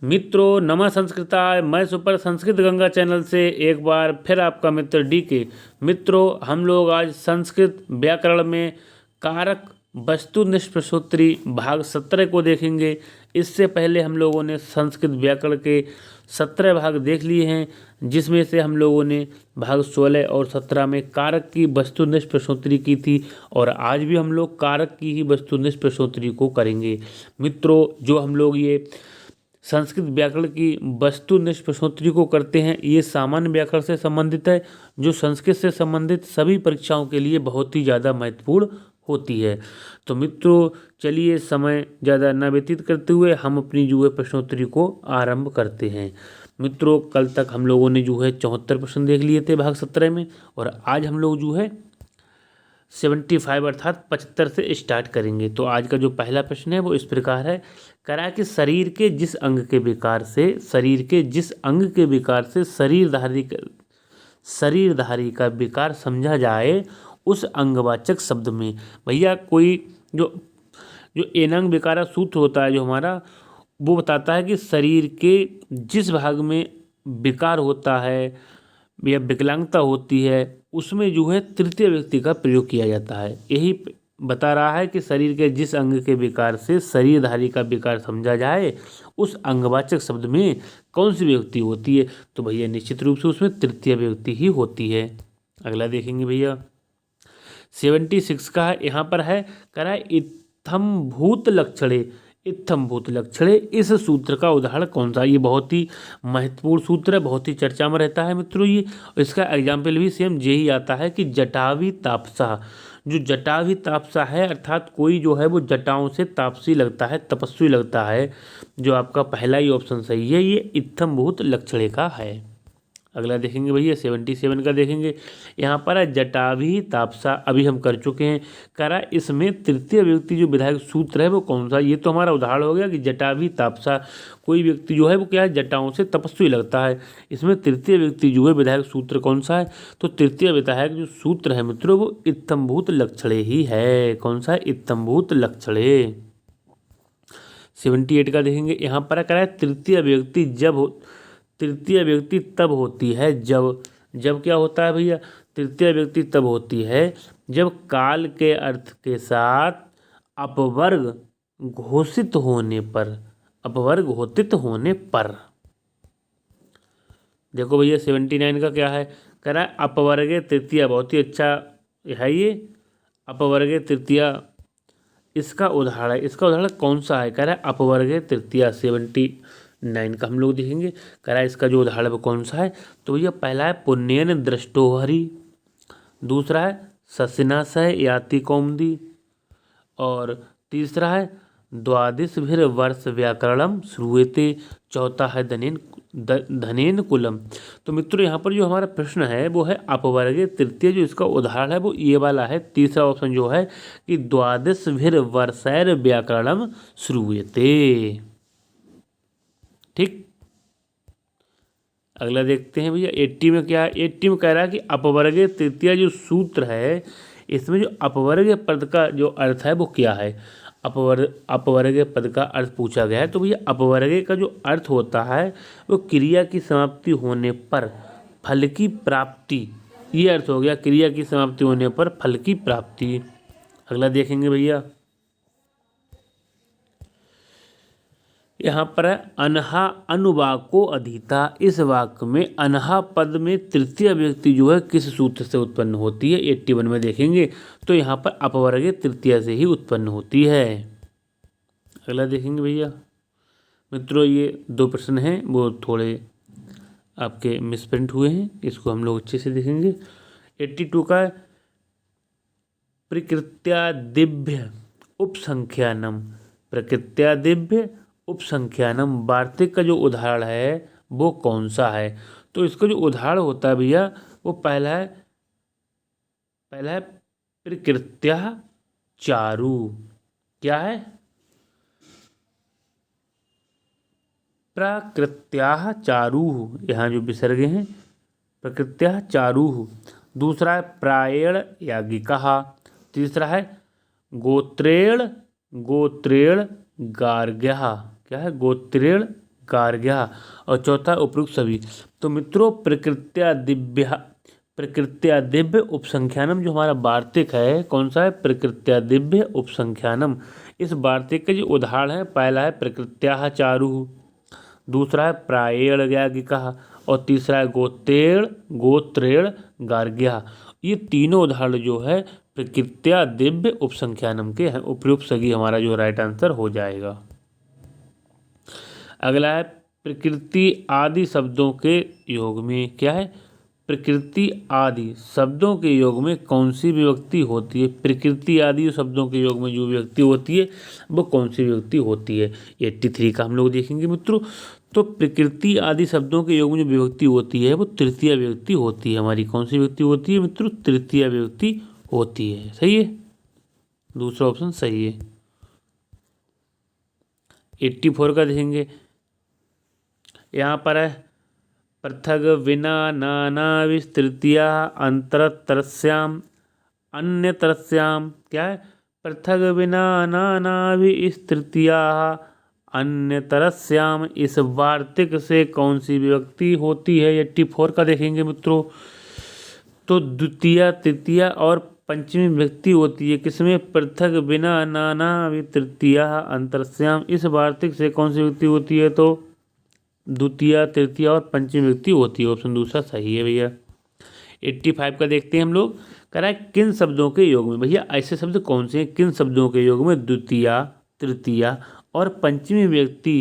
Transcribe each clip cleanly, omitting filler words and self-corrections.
मित्रों नमः संस्कृताय। मैं सुपर संस्कृत गंगा चैनल से एक बार फिर आपका मित्र DK। मित्रों हम लोग आज संस्कृत व्याकरण में कारक वस्तुनिष्ठ सूत्री भाग 17 को देखेंगे। इससे पहले हम लोगों ने संस्कृत व्याकरण के 17 भाग देख लिए हैं, जिसमें से हम लोगों ने भाग 16 और 17 में कारक की वस्तुनिष्ठ प्रश्नोत्तरी की थी और आज भी हम लोग कारक की ही वस्तुनिष्ठ प्रश्नोत्तरी को करेंगे। मित्रों जो हम लोग ये संस्कृत व्याकरण की वस्तुनिष्ठ प्रश्नोत्तरी को करते हैं, ये सामान्य व्याकरण से संबंधित है, जो संस्कृत से संबंधित सभी परीक्षाओं के लिए बहुत ही ज़्यादा महत्वपूर्ण होती है। तो मित्रों चलिए समय ज़्यादा न व्यतीत करते हुए हम अपनी जो है प्रश्नोत्तरी को आरंभ करते हैं। मित्रों कल तक हम लोगों ने जो है 74 प्रश्न देख लिए थे भाग 17 में, और आज हम लोग जो है 75 अर्थात 75 से स्टार्ट करेंगे। तो आज का जो पहला प्रश्न है वो इस प्रकार है, करा कि शरीर के जिस अंग के विकार से शरीरधारी का विकार समझा जाए उस अंगवाचक शब्द में। भैया कोई जो एनंग विकारा सूत्र होता है जो हमारा, वो बताता है कि शरीर के जिस भाग में विकार होता है या विकलांगता होती है उसमें जो है तृतीय व्यक्ति का प्रयोग किया जाता है। यही बता रहा है कि शरीर के जिस अंग के विकार से शरीरधारी का विकार समझा जाए उस अंगवाचक शब्द में कौन सी विभक्ति होती है। तो भैया निश्चित रूप से उसमें तृतीय विभक्ति ही होती है। अगला देखेंगे भैया 76 का है, यहाँ पर है करा इत्थम भूत लक्षणे। इत्थम भूत लक्षणे इस सूत्र का उदाहरण कौन सा। ये बहुत ही महत्वपूर्ण सूत्र है, बहुत ही चर्चा में रहता है मित्रों ये। इसका एग्जाम्पल भी सेम यही आता है कि जटावी तापसा। जो जटावी तापसा है अर्थात कोई जो है वो जटाओं से तापसी लगता है, तपस्वी लगता है, जो आपका पहला ही ऑप्शन सही है, ये इत्थम भूत लक्षणे का है। अगला देखेंगे भैया 77 का देखेंगे, यहाँ पर है जटाभी तापसा, अभी हम कर चुके हैं। करा इसमें तृतीय व्यक्ति जो विधायक सूत्र है वो कौन सा। ये तो हमारा उदाहरण हो गया कि जटाभी तापसा, कोई व्यक्ति जो है वो क्या है जटाओं से तपस्वी लगता है। इसमें तृतीय व्यक्ति जो है विधायक सूत्र कौन सा है, तो तृतीय विधायक जो सूत्र है मित्रों वो इत्थम्भूत लक्षणे ही है। कौन सा है, इत्थम्भूत लक्षणे। 78 का देखेंगे, यहाँ पर करा है तृतीय व्यक्ति तब होती है जब क्या होता है भैया, तृतीय व्यक्ति तब होती है जब काल के अर्थ के साथ अपवर्ग घोषित होने पर। देखो भैया 79 का क्या है, कह रहा है अपवर्गे तृतीया। बहुत ही अच्छा है ये अपवर्गे तृतीया। इसका उदाहरण कौन सा है, कह रहा है अपवर्गे तृतीया। 79 का हम लोग देखेंगे, कह रहा है इसका जो उदाहरण है कौन सा है, तो ये पहला है पुण्यन दृष्टो हरि, दूसरा है ससिनाशय याति कौमुदी, और तीसरा है द्वादश वर्ष व्याकरणम श्रूयते, चौथा है धनेन कुलम। तो मित्रों यहाँ पर जो हमारा प्रश्न है वो है अपवर्गे तृतीय, जो इसका उदाहरण है वो ये वाला है, तीसरा ऑप्शन जो है कि द्वादश वर्षैर व्याकरणम श्रूयते। ठीक, अगला देखते हैं भैया 80 में क्या है। 80 में कह रहा है कि अपवर्गे तृतीय जो सूत्र है इसमें जो अपवर्गे पद का जो अर्थ है वो क्या है। अपवर्गे पद का अर्थ पूछा गया है, तो भैया अपवर्गे का जो अर्थ होता है वो क्रिया की समाप्ति होने पर फल की प्राप्ति, ये अर्थ हो गया, क्रिया की समाप्ति होने पर फल की प्राप्ति। अगला देखेंगे भैया, यहाँ पर है अनहा अनुवाको अधिता। इस वाक्य में अनहा पद में तृतीय व्यक्ति जो है किस सूत्र से उत्पन्न होती है, 81 में देखेंगे, तो यहाँ पर अपवर्गे तृतीय से ही उत्पन्न होती है। अगला देखेंगे भैया मित्रों, ये दो प्रश्न हैं वो थोड़े आपके मिसप्रिंट हुए हैं, इसको हम लोग अच्छे से देखेंगे। 82 का प्रकृत्यादिभ्य उपसंख्यानम, प्रकृत्यादिभ्य उपसंख्यानम वार्तिक का जो उदाहरण है वो कौन सा है। तो इसका जो उदाहरण होता है भैया वो पहला है प्रकृत्या चारु। क्या है, प्रकृत्या चारु, यहाँ जो विसर्ग हैं प्रकृत्या चारु। दूसरा है प्रायण याज्ञिका, तीसरा है गोत्रेण गार्ग्यः। क्या है, गोत्रेण गार्ग्या और चौथा उपयुक्त सभी। तो मित्रों प्रकृत्या दिव्य उपसंख्यानम जो हमारा वार्तिक है कौन सा है, प्रकृत्या दिव्य उपसंख्यानम। इस वार्तिक के जो उदाहरण है, पहला है प्रकृत्या चारु, दूसरा है प्रायेण ज्ञागिका और तीसरा है गोत्रेण गार्ग्या। ये तीनों उदाहरण जो है प्रकृत्या दिव्य उपसंख्यानम के हैं। उपयुक्त सगी हमारा जो राइट आंसर हो जाएगा। अगला है प्रकृति आदि शब्दों के योग में, क्या है, प्रकृति आदि शब्दों के योग में कौन सी विभक्ति होती है। प्रकृति आदि शब्दों के योग में जो विभक्ति होती है वो कौन सी विभक्ति होती है। 83 का हम लोग देखेंगे मित्रों। तो प्रकृति आदि शब्दों के योग में जो विभक्ति होती है वो तृतीय विभक्ति होती है हमारी। कौन सी विभक्ति होती है मित्रों, तृतीय विभक्ति होती है। सही है, दूसरा ऑप्शन सही है। 84 का देखेंगे, यहाँ पर है पृथक विना नाना विस्तृतिया अंतरतरस्याम अन्यतरस्याम, क्या है, पृथक विना नाना विस्तृतिया अन्यतरस्याम। इस वार्तिक से कौन सी विभक्ति होती है। 84 का देखेंगे मित्रों। तो द्वितीय तृतीय और पंचमी विभक्ति होती है किसमें, पृथक बिना नाना तृतीया अंतरस्याम। इस वार्तिक से कौन सी विभक्ति होती है, तो द्वितीय तृतीय और पंचमी विभक्ति होती है। ऑप्शन दूसरा सही है भैया। 85 का देखते हैं हम लोग। कह रहा है किन शब्दों के योग में, भैया ऐसे शब्द कौन से हैं किन शब्दों के योग में द्वितीय तृतीय और पंचमी विभक्ति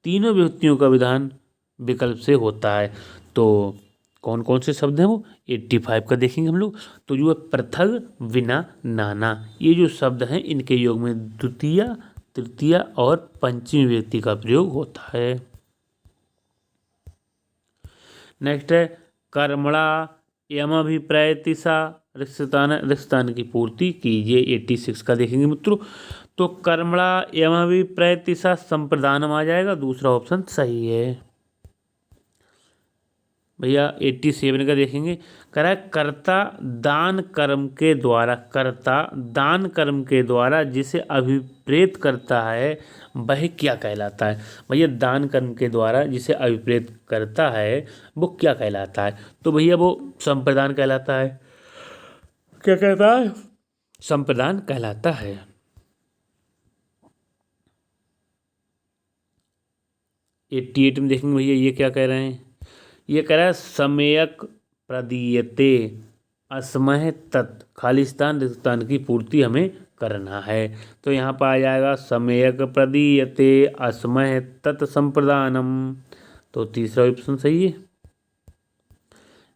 तीनों विभक्तियों का विधान विकल्प से होता है। तो कौन कौन से शब्द हैं वो 85 का देखेंगे हम लोग। तो जो है पृथक विना नाना, ये जो शब्द हैं इनके योग में द्वितीय तृतीय और पंचमी विभक्ति का प्रयोग होता है। नेक्स्ट है कर्मणा यमभिप्रैतिसा रिक्तस्थान की पूर्ति कीजिए। 86 का देखेंगे मित्रों। तो कर्मणा यमभिप्रैतिसा संप्रदानम आ जाएगा, दूसरा ऑप्शन सही है भैया। 87 का देखेंगे। कह रहा है कर्ता दान कर्म के द्वारा, कर्ता दान कर्म के द्वारा जिसे अभिप्रेत करता है वह क्या कहलाता है। भैया दान कर्म के द्वारा जिसे अभिप्रेत करता है वो क्या कहलाता है, तो भैया वो संप्रदान कहलाता है। क्या कहता है, संप्रदान कहलाता है। 88 में देखेंगे भैया ये क्या कह रहे हैं। ये कह रहा है सम्यक प्रदीयते असमय तत् खालिस्तान रिक्तस्थान की पूर्ति हमें करना है। तो यहाँ पर आ जाएगा सम्यक प्रदीयते असमय तत् संप्रदानम, तो तीसरा ऑप्शन सही है।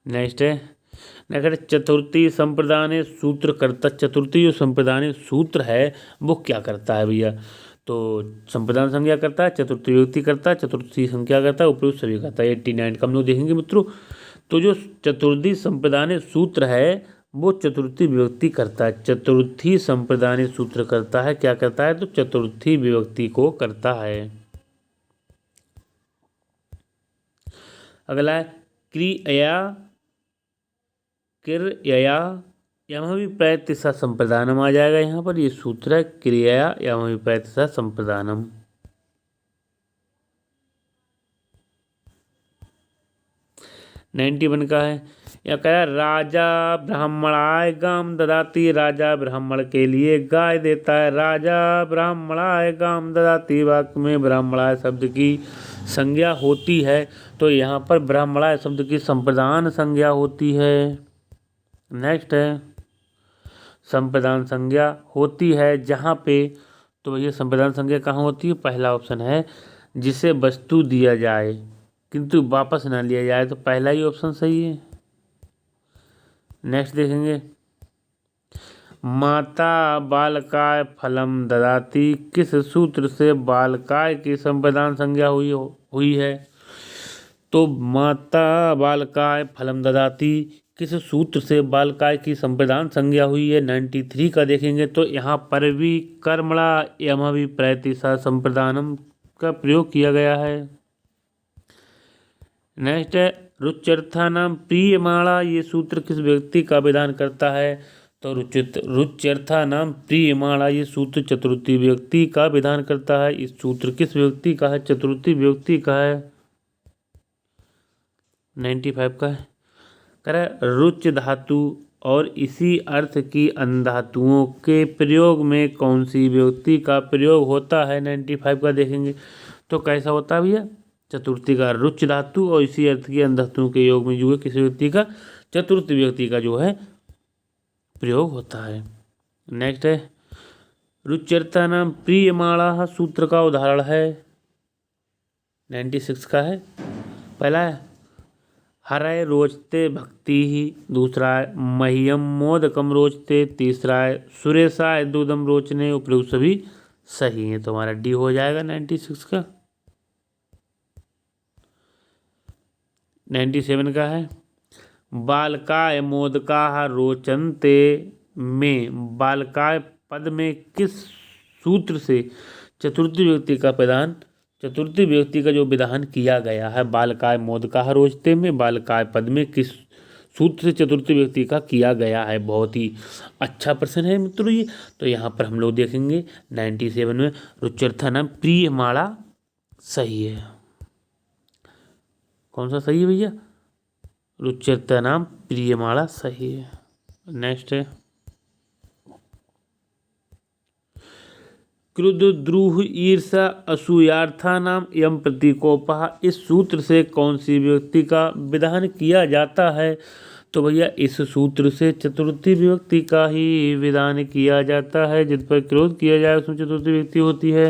नेक्स्ट है चतुर्थी संप्रदान सूत्र करता। चतुर्थी जो संप्रदान सूत्र है वो क्या करता है भैया, तो संप्रदान संज्ञा करता है, चतुर्थी विभक्ति करता है, चतुर्थी संख्या करता है, उपयुक्त सभी करता है। 89 का हम लोग देखेंगे मित्रों। तो जो चतुर्थी संप्रदान सूत्र है वो चतुर्थी विभक्ति करता है। चतुर्थी संप्रदान सूत्र करता है, क्या करता है, तो चतुर्थी विभक्ति को करता है। अगला है क्रिया किरया यमभिप्रैतिसा संप्रदानम आ जाएगा। यहाँ पर ये सूत्र है क्रिया यमभिप्रैतिसा संप्रदानम। वन का है, या कह राजा ब्राह्मणाय गाम ददाती, राजा ब्राह्मण के लिए गाय देता है। राजा ब्राह्मणाय गाम ददाती वाक्य में ब्राह्मणाय शब्द की संज्ञा होती है, तो यहाँ पर ब्राह्मणाय शब्द की संप्रदान संज्ञा होती है। नेक्स्ट है संप्रदान संज्ञा होती है जहाँ पे, तो ये संप्रदान संज्ञा कहाँ होती है, पहला ऑप्शन है जिसे वस्तु दिया जाए किंतु वापस ना लिया जाए, तो पहला ही ऑप्शन सही है। नेक्स्ट देखेंगे माता बालकाय फलम ददाती, किस सूत्र से बालकाय की संप्रदान संज्ञा हुई है, तो माता बालकाय फलम ददाती किस सूत्र से बालकाय की संप्रदान संज्ञा हुई है। 93 का देखेंगे। तो यहाँ पर भी कर्मणा यमभिप्रैतिसा संप्रदानम का प्रयोग किया गया है। नेक्स्ट है रुच्यर्थानाम प्रियमाणा, ये सूत्र किस व्यक्ति का विधान करता है, तो रुच्यर्था नाम प्रियमाणा ये सूत्र चतुर्थी विभक्ति का विधान करता है। इस सूत्र किस विभक्ति का है? चतुर्थी विभक्ति का है। 95 का है। कह रहा है रुच धातु और इसी अर्थ की अन्धातुओं के प्रयोग में कौन सी विभक्ति का प्रयोग होता है? 95 का देखेंगे तो कैसा होता है भैया? चतुर्थी का रुच धातु और इसी अर्थ की अन्धातुओं के योग में जो है किसी व्यक्ति का चतुर्थ व्यक्ति का जो है प्रयोग होता है। नेक्स्ट है रुच्यर्था नाम प्रियमाणा सूत्र का उदाहरण है। 96 का है। पहला है हरय रोचते भक्ति ही, दूसरा है मह्यम मोदकम रोचते, तीसरा है सुरेशाय दूधम रोचने। उपयुक्त सभी सही है तो हमारा डी हो जाएगा 96 का। 97 का है बालकाय मोदका रोचन्ते में बालकाय पद में किस सूत्र से चतुर्थी व्यक्ति का प्रदान चतुर्थी व्यक्ति का जो विधान किया गया है? बालकाय मोदका रोचते में बालकाय पद में किस सूत्र से चतुर्थी व्यक्ति का किया गया है? बहुत ही अच्छा प्रश्न है मित्रों ये। तो यहाँ पर हम लोग देखेंगे 97 में रुच्यर्था नाम प्रियमाणा सही है। कौन सा सही है भैया? रुच्यर्था नाम प्रियमाणा सही है। नेक्स्ट है क्रुद्ध द्रूह ईर्षा असूयार्था नाम यम प्रतीकोपहा इस सूत्र से कौन सी विभक्ति का विधान किया जाता है? तो भैया इस सूत्र से चतुर्थी विभक्ति का ही विधान किया जाता है। जिस पर क्रोध किया जाए उसमें चतुर्थी विभक्ति होती है।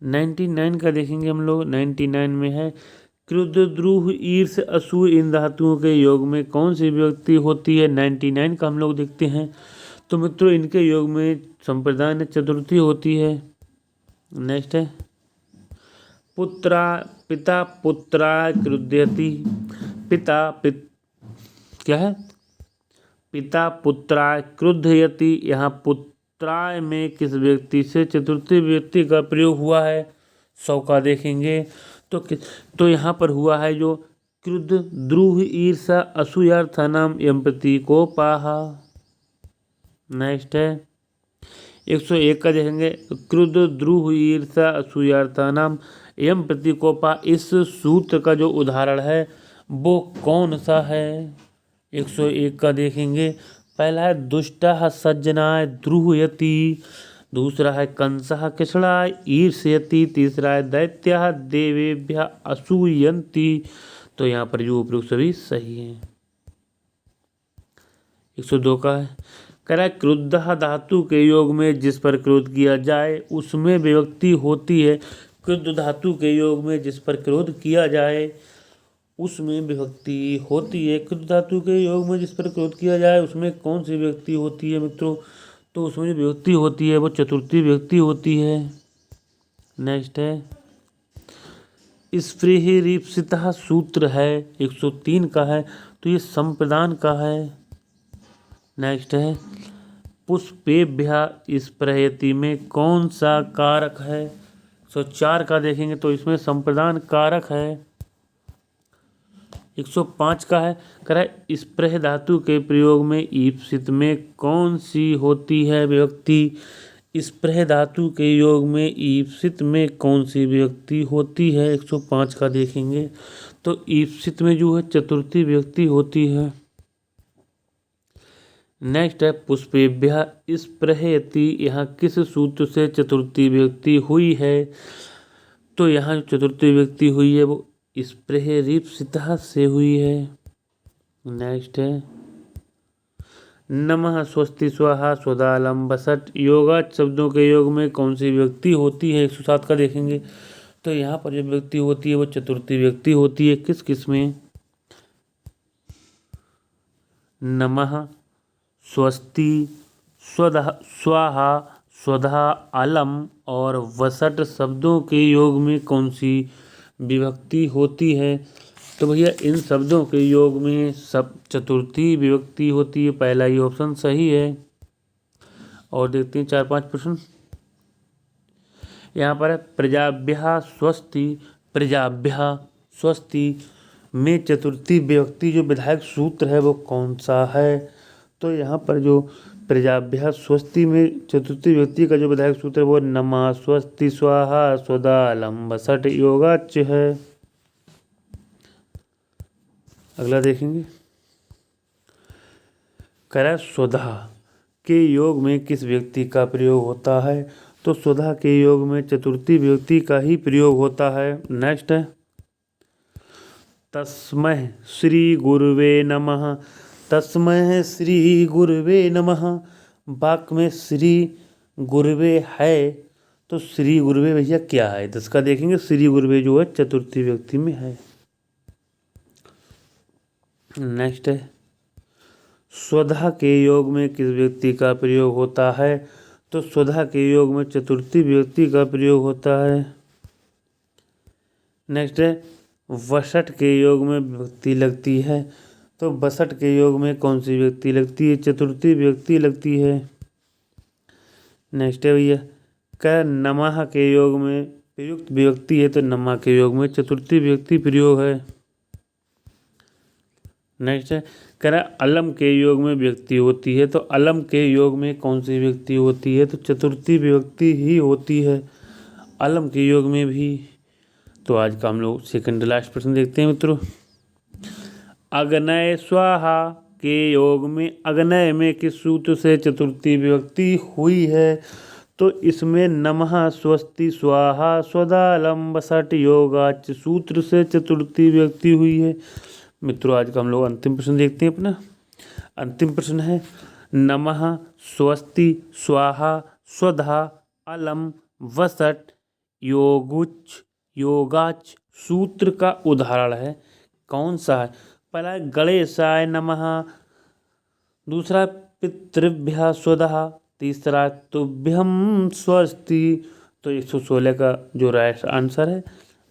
99 का देखेंगे हम लोग। 99 में है क्रुद्ध द्रूह ईर्ष असूय इन धातुओं के योग में कौन सी विभक्ति होती है? 99 का हम लोग देखते हैं। तो मित्रों इनके योग में संप्रदान चतुर्थी होती है। नेक्स्ट है पुत्रा पिता पुत्रा क्रुध्यति क्या है? पिता पुत्रा क्रुद्धयति। यहाँ पुत्राय में किस व्यक्ति से चतुर्थी व्यक्ति का प्रयोग हुआ है? 100 का देखेंगे तो यहाँ पर हुआ है जो क्रुद्ध द्रूह ईर्षा असूयार्था नाम यम प्रतीकोपहा। नेक्स्ट है 101 का देखेंगे क्रुद्ध द्रूह ईर्षा असूयार्था नाम यम प्रतीकोपा इस सूत्र का जो उदाहरण है वो कौन सा है? 101 का देखेंगे। पहला है दुष्टः सज्जनाय द्रूहयति, दूसरा है कंसः कृष्णाय ईर्ष्यति, तीसरा है दैत्यः देवेभ्यः असूयन्ति। तो यहाँ पर जो उपयुक्त सभी सही है। 102 का है कह रहा है क्रुद्धः धातु के योग में जिस पर क्रोध किया जाए उसमें विभक्ति होती है। क्रुद्ध धातु के योग में जिस पर क्रोध किया जाए उसमें विभक्ति होती है। क्रुद्ध धातु के योग में जिस पर क्रोध किया जाए उसमें कौन सी विभक्ति होती है मित्रों? तो उसमें जो विभक्ति होती है वो चतुर्थी विभक्ति होती है। नेक्स्ट है स्पृहरीप्सितः सूत्र है। 103 का है तो ये संप्रदान का है। नेक्स्ट है पुष्पेभ्यः स्पृहयति में कौन सा कारक है? 104 का देखेंगे तो इसमें संप्रदान कारक है। 105 का है कह रहा है स्पृह धातु के प्रयोग में ईप्सित में कौन सी होती है विभक्ति? स्पृह धातु के योग में ईप्सित में कौन सी विभक्ति होती है? 105 का देखेंगे तो ईप्सित में जो है चतुर्थी विभक्ति होती है। नेक्स्ट है पुष्पेभ्यः स्पृहयति यहाँ किस सूत्र से चतुर्थी विभक्ति हुई है? तो यहाँ जो चतुर्थी विभक्ति हुई है वो स्पृहरीप्सितः से हुई है। नेक्स्ट है नमः स्वस्ति स्वाहा स्वदालम बसट योगाच शब्दों के योग में कौन सी विभक्ति होती है? 107 का देखेंगे तो यहाँ पर जो विभक्ति होती है वो चतुर्थी विभक्ति होती है। किस किस में? नमः स्वस्ति स्वाहा स्वधा अलम और वसट शब्दों के योग में कौन सी विभक्ति होती है? तो भैया इन शब्दों के योग में सब चतुर्थी विभक्ति होती है। पहला ही ऑप्शन सही है। और देखते हैं 4-5 प्रश्न। यहाँ पर प्रजाभ्यः स्वस्ति, प्रजाभ्यः स्वस्ति में चतुर्थी विभक्ति जो विधायक सूत्र है वो कौन सा है? तो यहाँ पर जो प्रजाभ्यास स्वस्ति में चतुर्थी व्यक्ति का जो विधायक सूत्र है वो नमः स्वस्ति स्वाहा स्वधा लंब सट योगाच है। अगला देखेंगे, कह रहा है स्वधा के योग में किस व्यक्ति का प्रयोग होता है, तो स्वधा के योग में चतुर्थी व्यक्ति का ही प्रयोग होता है। नेक्स्ट है तस्मै श्री गुरुवे नमः। तस्मै श्री गुरुवे नमः, वाक्य में श्री गुरुवे है, तो श्री गुरुवे भैया क्या है, तो इसका देखेंगे श्री गुरुवे जो है चतुर्थी व्यक्ति में है। नेक्स्ट है स्वधा के योग में किस व्यक्ति का प्रयोग होता है, तो स्वधा के योग में चतुर्थी व्यक्ति का प्रयोग होता है। नेक्स्ट है वसट के योग में व्यक्ति लगती है, तो बसट के योग में कौन सी व्यक्ति लगती है, चतुर्थी व्यक्ति लगती है। नेक्स्ट है भैया क्या नमः के योग में प्रयुक्त व्यक्ति है, तो नमः के योग में चतुर्थी व्यक्ति प्रयोग है। नेक्स्ट है कह रहा अलम के योग में व्यक्ति होती है, तो अलम के योग में कौन सी व्यक्ति होती है, तो चतुर्थी व्यक्ति ही होती है अलम के योग में भी। तो आज का हम लोग सेकंड लास्ट प्रश्न देखते हैं मित्रों। अग्नय स्वाहा के योग में अग्नय में किस सूत्र से चतुर्थी विभक्ति हुई है, तो इसमें नमः स्वस्ति स्वाहा स्वधा लंब सट योगाच सूत्र से चतुर्थी विभक्ति हुई है। मित्रों आज का हम लोग अंतिम प्रश्न देखते हैं। अपना अंतिम प्रश्न है नमः स्वस्ति स्वाहा स्वधा अलम वसट योगुच योगाच सूत्र का उदाहरण है, कौन सा है। पहला गणेशाय नमः, दूसरा पितृभ्यः स्वधा, तीसरा तुभ्यं स्वस्ति। तो 116 का जो राइट आंसर है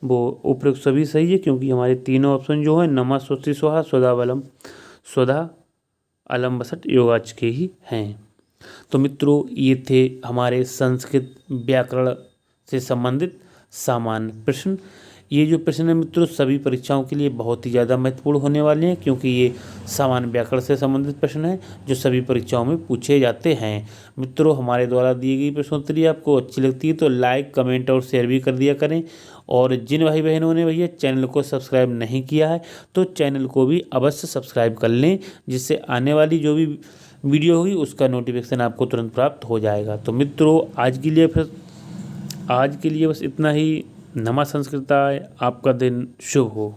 वो उपरोक्त सभी सही है, क्योंकि हमारे तीनों ऑप्शन जो है नमः स्वस्ति स्वाहा स्वधा अलम वसट योगाच के ही हैं। तो मित्रों ये थे हमारे संस्कृत व्याकरण से संबंधित सामान्य प्रश्न। ये जो प्रश्न है मित्रों सभी परीक्षाओं के लिए बहुत ही ज़्यादा महत्वपूर्ण होने वाले हैं, क्योंकि ये सामान्य व्याकरण से संबंधित प्रश्न हैं जो सभी परीक्षाओं में पूछे जाते हैं। मित्रों हमारे द्वारा दी गई प्रश्नोत्तरी आपको अच्छी लगती है तो लाइक कमेंट और शेयर भी कर दिया करें, और जिन भाई बहनों ने भैया चैनल को सब्सक्राइब नहीं किया है तो चैनल को भी अवश्य सब्सक्राइब कर लें, जिससे आने वाली जो भी वीडियो होगी उसका नोटिफिकेशन आपको तुरंत प्राप्त हो जाएगा। तो मित्रों आज के लिए बस इतना ही। नमः संस्कृताय, आपका दिन शुभ हो।